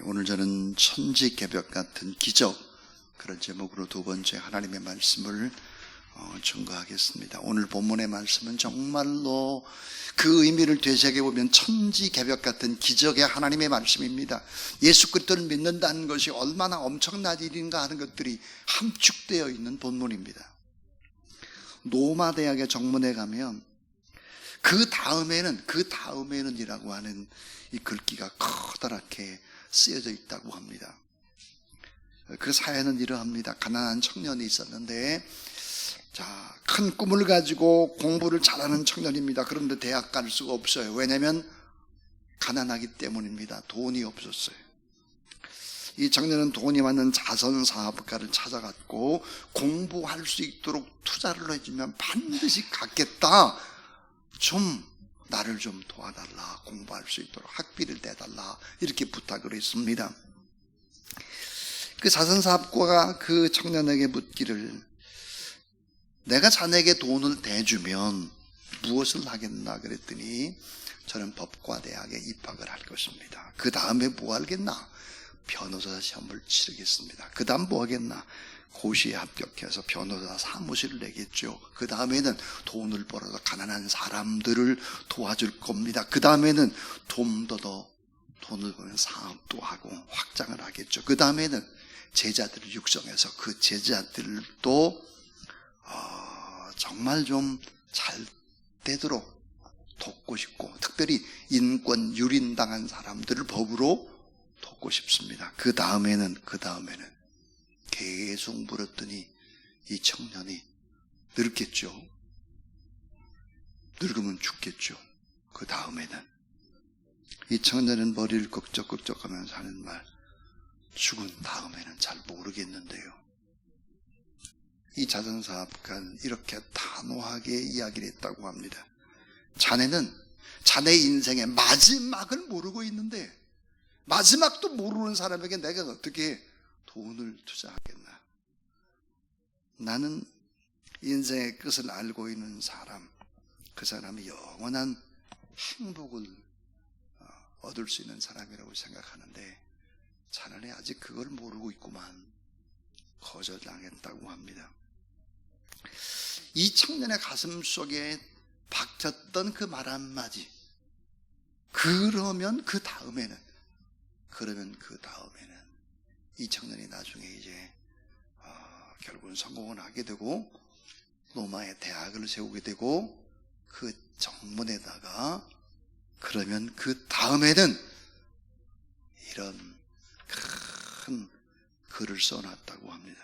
오늘 저는 천지개벽 같은 기적, 그런 제목으로 두 번째 하나님의 말씀을 증거하겠습니다. 오늘 본문의 말씀은 정말로 그 의미를 되새겨보면 천지개벽 같은 기적의 하나님의 말씀입니다. 예수 그리스도를 믿는다는 것이 얼마나 엄청난 일인가 하는 것들이 함축되어 있는 본문입니다. 로마 대학의 정문에 가면 그 다음에는 이라고 하는 이 글귀가 커다랗게 쓰여져 있다고 합니다. 그 사연은 이러합니다. 가난한 청년이 있었는데, 큰 꿈을 가지고 공부를 잘하는 청년입니다. 그런데 대학 갈 수가 없어요. 왜냐하면 가난하기 때문입니다. 돈이 없었어요. 이 청년은 돈이 많은 자선사업가를 찾아갔고, 공부할 수 있도록 투자를 해주면 반드시 갖겠다. 나를 좀 도와달라. 공부할 수 있도록 학비를 내달라. 이렇게 부탁을 했습니다. 그 자선사업가가 그 청년에게 묻기를, 내가 자네에게 돈을 대주면 무엇을 하겠나 그랬더니, 저는 법과대학에 입학을 할 것입니다. 그 다음에 뭐 하겠나? 변호사 시험을 치르겠습니다. 그 다음 뭐 하겠나? 고시에 합격해서 변호사 사무실을 내겠죠. 그 다음에는 돈을 벌어서 가난한 사람들을 도와줄 겁니다. 그 다음에는 좀 더 돈을 버는 사업도 하고 확장을 하겠죠. 그 다음에는 제자들을 육성해서 그 제자들도 정말 좀 잘 되도록 돕고 싶고, 특별히 인권 유린당한 사람들을 법으로 돕고 싶습니다. 그 다음에는 계속 물었더니 이 청년이 늙겠죠. 늙으면 죽겠죠. 그 다음에는 이 청년은 머리를 끄적끄적하면서 하는 말, 죽은 다음에는 잘 모르겠는데요. 이 자선사업가는 이렇게 단호하게 이야기를 했다고 합니다. 자네는 자네 인생의 마지막을 모르고 있는데, 마지막도 모르는 사람에게 내가 어떻게 돈을 투자하겠나? 나는 인생의 끝을 알고 있는 사람, 그 사람이 영원한 행복을 얻을 수 있는 사람이라고 생각하는데, 자네는 아직 그걸 모르고 있구만. 거절당했다고 합니다. 이 청년의 가슴 속에 박혔던 그 말 한마디, 그러면 그 다음에는 이 청년이 나중에 이제 결국은 성공을 하게 되고, 로마의 대학을 세우게 되고, 그 정문에다가 그러면 그 다음에는 이런 큰 글을 써놨다고 합니다.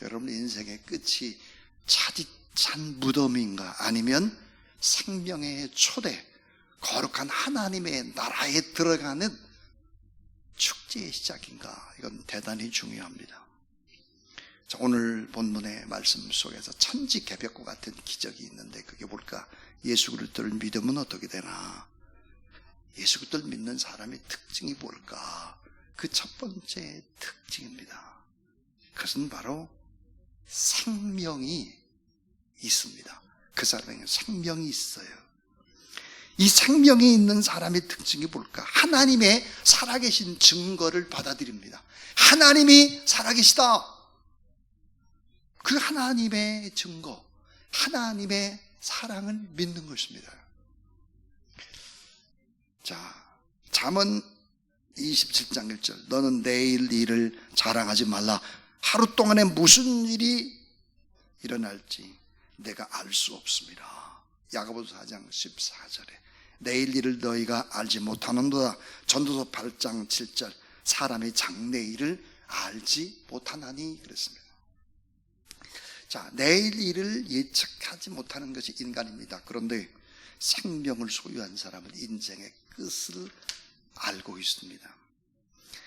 여러분, 인생의 끝이 차디찬 무덤인가, 아니면 생명의 초대, 거룩한 하나님의 나라에 들어가는 축제의 시작인가? 이건 대단히 중요합니다. 자, 오늘 본문의 말씀 속에서 천지개벽과 같은 기적이 있는데, 그게 뭘까? 예수 그리스도를 믿으면 어떻게 되나? 예수 그리스도를 믿는 사람의 특징이 뭘까? 그 첫 번째 특징입니다. 그것은 바로 생명이 있습니다. 그 사람에게 생명이 있어요. 이 생명이 있는 사람의 특징이 뭘까? 하나님의 살아계신 증거를 받아들입니다. 하나님이 살아계시다. 그 하나님의 증거, 하나님의 사랑을 믿는 것입니다. 자, 잠언 27장 1절, 너는 내일 일을 자랑하지 말라. 하루 동안에 무슨 일이 일어날지 내가 알 수 없습니다. 야고보서 4장 14절에 내일 일을 너희가 알지 못하는도다. 전도서 8장 7절, 사람의 장래일을 알지 못하나니 그랬습니다. 자, 내일 일을 예측하지 못하는 것이 인간입니다. 그런데 생명을 소유한 사람은 인생의 끝을 알고 있습니다.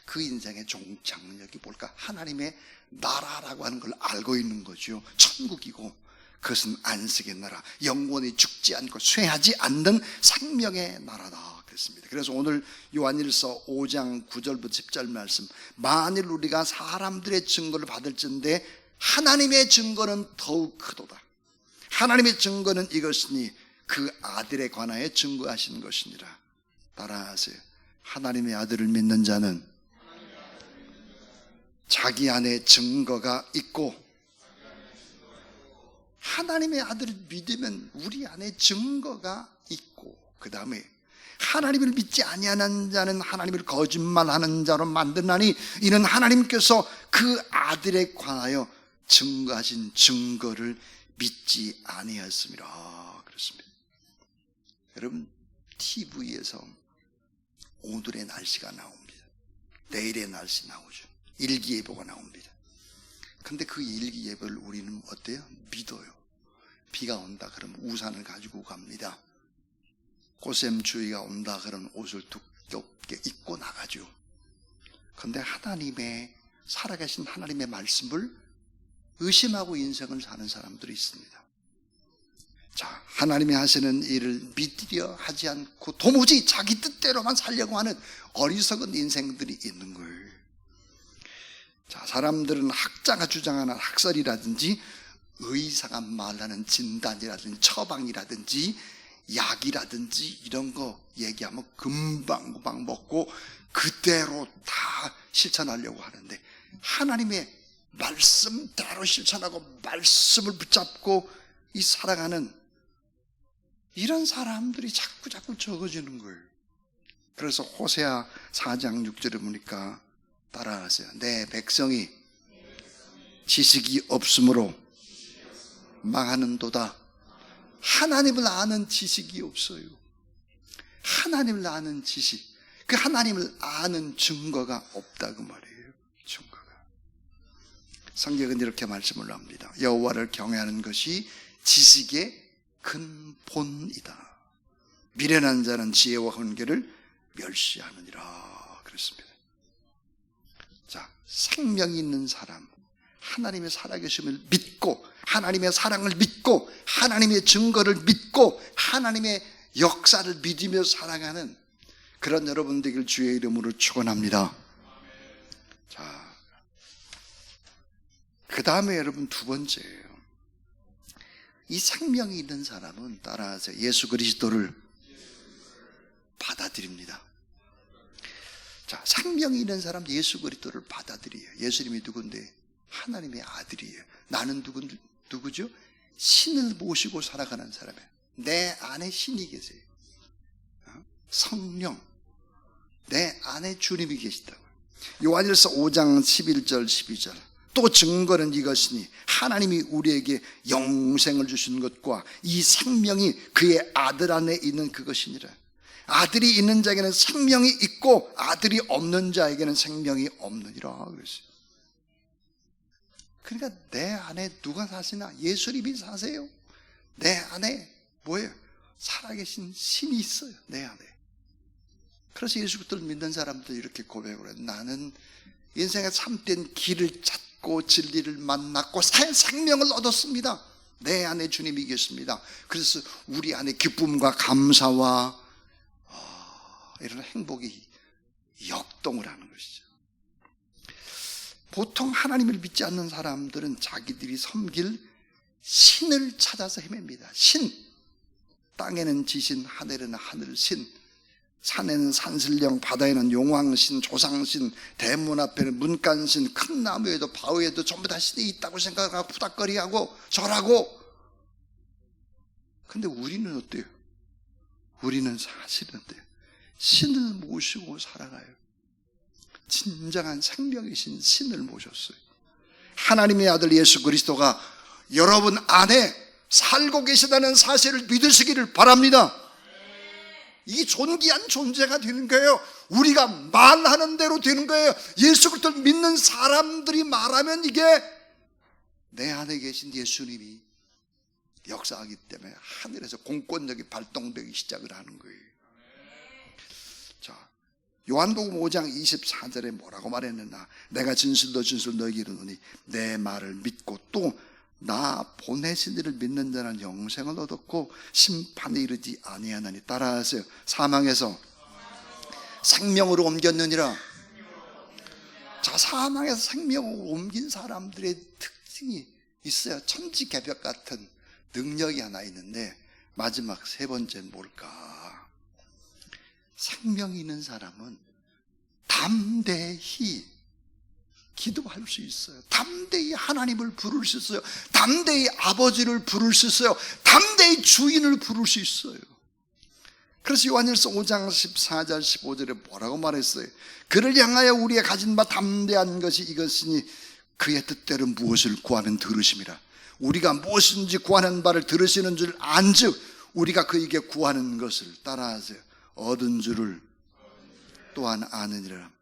그 인생의 종착역이 뭘까? 하나님의 나라라고 하는 걸 알고 있는 거죠. 천국이고, 그것은 안식의 나라, 영원히 죽지 않고 쇠하지 않는 생명의 나라다 그랬습니다. 그래서 오늘 요한일서 5장 9절부터 10절 말씀, 만일 우리가 사람들의 증거를 받을진대 하나님의 증거는 더욱 크도다. 하나님의 증거는 이것이니 그 아들에 관하여 증거하신 것이니라. 따라하세요. 하나님의 아들을 믿는 자는 자기 안에 증거가 있고, 하나님의 아들을 믿으면 우리 안에 증거가 있고, 그 다음에 하나님을 믿지 아니하는 자는 하나님을 거짓말하는 자로 만드나니 이는 하나님께서 그 아들에 관하여 증거하신 증거를 믿지 아니하였습니다. 그렇습니다. 여러분, TV에서 오늘의 날씨가 나옵니다. 내일의 날씨 나오죠. 일기예보가 나옵니다. 근데 그 일기예보를 우리는 어때요? 믿어요. 비가 온다 그러면 우산을 가지고 갑니다. 꽃샘추위가 온다 그러면 옷을 두껍게 입고 나가죠. 그런데 하나님의 살아계신 하나님의 말씀을 의심하고 인생을 사는 사람들이 있습니다. 자, 하나님이 하시는 일을 믿으려 하지 않고 도무지 자기 뜻대로만 살려고 하는 어리석은 인생들이 있는 거예요. 자, 사람들은 학자가 주장하는 학설이라든지 의사가 말하는 진단이라든지 처방이라든지 약이라든지 이런 거 얘기하면 금방 먹고 그대로 다 실천하려고 하는데, 하나님의 말씀대로 실천하고 말씀을 붙잡고 이 살아가는 이런 사람들이 자꾸 적어지는 거예요. 그래서 호세아 4장 6절에 보니까 따라하세요. 내 백성이 지식이 없으므로 망하는도다. 하나님을 아는 지식이 없어요. 하나님을 아는 지식, 그 하나님을 아는 증거가 없다고 말이에요. 증거가. 성경은 이렇게 말씀을 합니다. 여호와를 경외하는 것이 지식의 근본이다. 미련한 자는 지혜와 훈계를 멸시하느니라. 그렇습니다. 자, 생명이 있는 사람, 하나님의 살아계심을 믿고, 하나님의 사랑을 믿고, 하나님의 증거를 믿고, 하나님의 역사를 믿으며 살아가는 그런 여러분 되길 주의 이름으로 축원합니다. 자, 그 다음에 여러분 두 번째예요. 이 생명이 있는 사람은 따라하세요. 예수 그리스도를 받아들입니다. 자, 생명이 있는 사람 예수 그리스도를 받아들여요. 예수님이 누군데? 하나님의 아들이에요. 나는 누구죠? 신을 모시고 살아가는 사람이에요. 내 안에 신이 계세요. 성령, 내 안에 주님이 계시다고요. 요한일서 5장 11절 12절. 또 증거는 이것이니 하나님이 우리에게 영생을 주신 것과 이 생명이 그의 아들 안에 있는 그것이니라. 아들이 있는 자에게는 생명이 있고 아들이 없는 자에게는 생명이 없느니라 그랬어요. 그러니까 내 안에 누가 사시나? 예수님이 사세요. 내 안에 뭐예요? 살아계신 신이 있어요. 내 안에. 그래서 예수 그리스도를 믿는 사람들 이렇게 고백을 해요. 나는 인생의 참된 길을 찾고 진리를 만났고 생명을 얻었습니다. 내 안에 주님이 계십니다. 그래서 우리 안에 기쁨과 감사와 이런 행복이 역동을 하는 것이죠. 보통 하나님을 믿지 않는 사람들은 자기들이 섬길 신을 찾아서 헤맵니다. 신, 땅에는 지신, 하늘에는 하늘신, 산에는 산신령, 바다에는 용왕신, 조상신, 대문 앞에는 문간신, 큰 나무에도 바위에도 전부 다 신이 있다고 생각하고 푸닥거리하고 절하고. 근데 우리는 어때요? 우리는 사실은 어때요? 신을 모시고 살아가요. 진정한 생명이신 신을 모셨어요. 하나님의 아들 예수 그리스도가 여러분 안에 살고 계시다는 사실을 믿으시기를 바랍니다. 이 존귀한 존재가 되는 거예요. 우리가 말하는 대로 되는 거예요. 예수 그리스도를 믿는 사람들이 말하면 이게 내 안에 계신 예수님이 역사하기 때문에 하늘에서 공권력이 발동되기 시작을 하는 거예요. 자, 요한복음 5장 24절에 뭐라고 말했느냐? 내가 진실로 너희에게 이르노니 내 말을 믿고 또 나 보내신 이를 믿는 자는 영생을 얻었고 심판에 이르지 아니하나니. 따라하세요. 사망에서 생명으로 옮겼느니라. 자, 사망에서 생명으로 옮긴 사람들의 특징이 있어요. 천지개벽 같은 능력이 하나 있는데, 마지막 세 번째는 뭘까? 생명이 있는 사람은 담대히 기도할 수 있어요. 담대히 하나님을 부를 수 있어요. 담대히 아버지를 부를 수 있어요. 담대히 주인을 부를 수 있어요. 그래서 요한일서 5장 14절 15절에 뭐라고 말했어요? 그를 향하여 우리가 가진 바 담대한 것이 이것이니 그의 뜻대로 무엇을 구하면 들으심이라. 우리가 무엇인지 구하는 바를 들으시는 줄 안즉 우리가 그에게 구하는 것을 따라하세요. 얻은 줄을 또한 아느니라.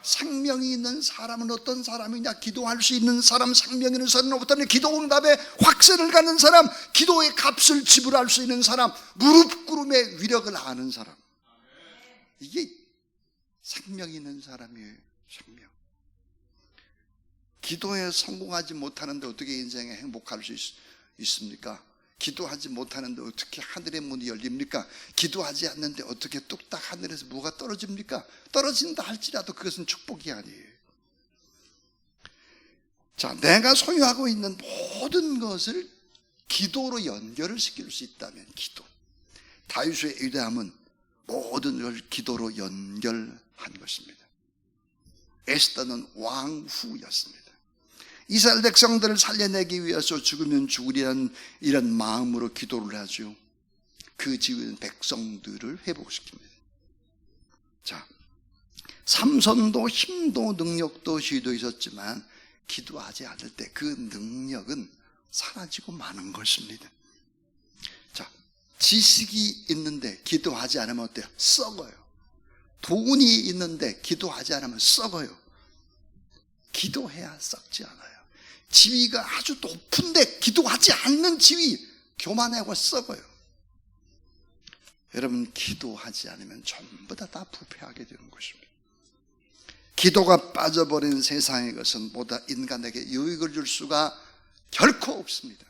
생명이 있는 사람은 어떤 사람이냐? 기도할 수 있는 사람, 생명이 있는 사람은 어떤 기도 응답에 확신을 갖는 사람, 기도의 값을 지불할 수 있는 사람, 무릎 꿇음의 위력을 아는 사람. 이게 생명이 있는 사람이에요. 생명. 기도에 성공하지 못하는데 어떻게 인생에 행복할 수 있습니까? 기도하지 못하는데 어떻게 하늘의 문이 열립니까? 기도하지 않는데 어떻게 뚝딱 하늘에서 뭐가 떨어집니까? 떨어진다 할지라도 그것은 축복이 아니에요. 자, 내가 소유하고 있는 모든 것을 기도로 연결을 시킬 수 있다면 기도. 다윗의 위대함은 모든 걸 기도로 연결한 것입니다. 에스더는 왕후였습니다. 이스라엘 백성들을 살려내기 위해서 죽으면 죽으리라는 이런 마음으로 기도를 하죠. 그 지은 백성들을 회복시킵니다. 자, 삼손도 힘도 능력도 지혜도 있었지만 기도하지 않을 때 그 능력은 사라지고 마는 것입니다. 자, 지식이 있는데 기도하지 않으면 어때요? 썩어요. 돈이 있는데 기도하지 않으면 썩어요. 기도해야 썩지 않아요. 지위가 아주 높은데 기도하지 않는 지위, 교만하고 썩어요. 여러분, 기도하지 않으면 전부 다 부패하게 되는 것입니다. 기도가 빠져버린 세상의 것은 보다 인간에게 유익을 줄 수가 결코 없습니다.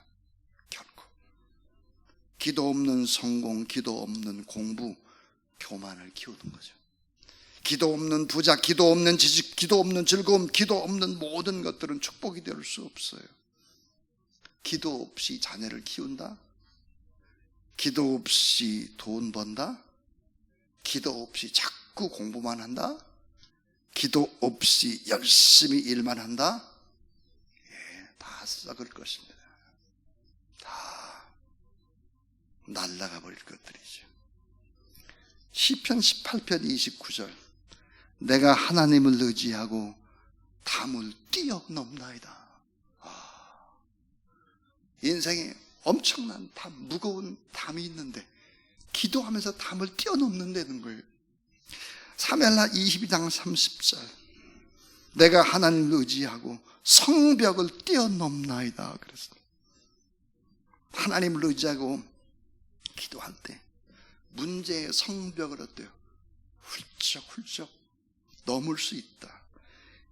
결코. 기도 없는 성공, 기도 없는 공부, 교만을 키우는 거죠. 기도 없는 부자, 기도 없는 지식, 기도 없는 즐거움, 기도 없는 모든 것들은 축복이 될 수 없어요. 기도 없이 자녀를 키운다? 기도 없이 돈 번다? 기도 없이 자꾸 공부만 한다? 기도 없이 열심히 일만 한다? 예, 다 썩을 것입니다. 다 날아가 버릴 것들이죠. 시편 18편 29절. 내가 하나님을 의지하고 담을 뛰어넘나이다. 인생에 엄청난 담, 무거운 담이 있는데 기도하면서 담을 뛰어넘는다는 거예요. 사무엘하 22장 30절. 내가 하나님을 의지하고 성벽을 뛰어넘나이다. 그랬어요. 하나님을 의지하고 기도할 때 문제의 성벽을 어때요? 훌쩍훌쩍 넘을 수 있다.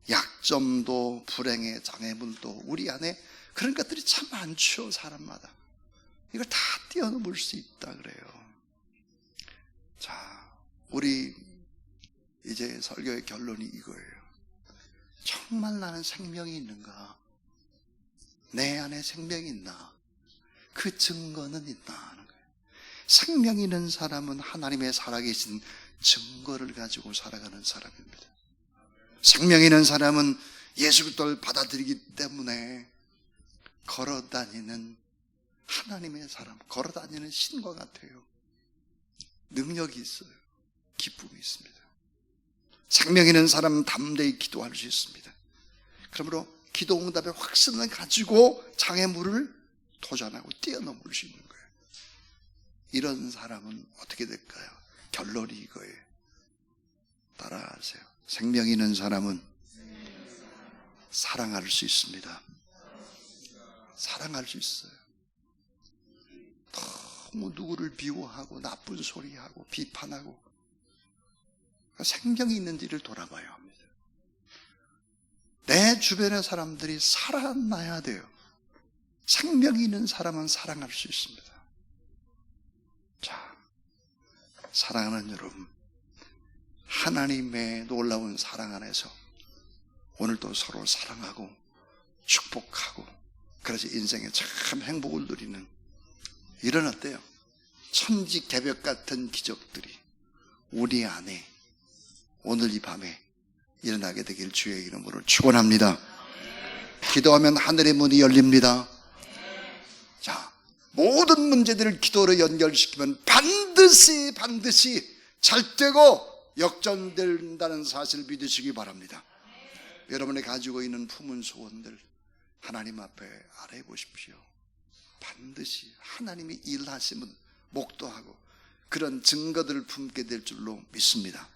약점도 불행의 장애물도 우리 안에 그런 것들이 참 많죠. 사람마다 이걸 다 뛰어넘을 수 있다 그래요. 자, 우리 이제 설교의 결론이 이거예요. 정말 나는 생명이 있는가? 내 안에 생명이 있나? 그 증거는 있나 하는 거예요. 생명 있는 사람은 하나님의 살아계신 증거를 가지고 살아가는 사람입니다. 생명 있는 사람은 예수 그리스도를 받아들이기 때문에 걸어다니는 하나님의 사람, 걸어다니는 신과 같아요. 능력이 있어요. 기쁨이 있습니다. 생명 있는 사람은 담대히 기도할 수 있습니다. 그러므로 기도 응답의 확신을 가지고 장애물을 도전하고 뛰어넘을 수 있는 거예요. 이런 사람은 어떻게 될까요? 결론이 이거예요. 따라하세요. 생명 있는 사람은 사랑할 수 있습니다. 사랑할 수 있어요. 너무 누구를 미워하고 나쁜 소리하고 비판하고 생명이 있는지를 돌아봐야 합니다. 내 주변의 사람들이 살아나야 돼요. 생명이 있는 사람은 사랑할 수 있습니다. 자, 사랑하는 여러분, 하나님의 놀라운 사랑 안에서 오늘도 서로 사랑하고 축복하고 그래서 인생에 참 행복을 누리는 이런 어때요? 천지개벽 같은 기적들이 우리 안에 오늘 이 밤에 일어나게 되길 주의 이름으로 축원합니다. 기도하면 하늘의 문이 열립니다. 자, 모든 문제들을 기도로 연결시키면 반드시 잘 되고 역전된다는 사실을 믿으시기 바랍니다. 여러분이 가지고 있는 품은 소원들 하나님 앞에 아뢰 보십시오. 반드시 하나님이 일하시면 목도하고 그런 증거들을 품게 될 줄로 믿습니다.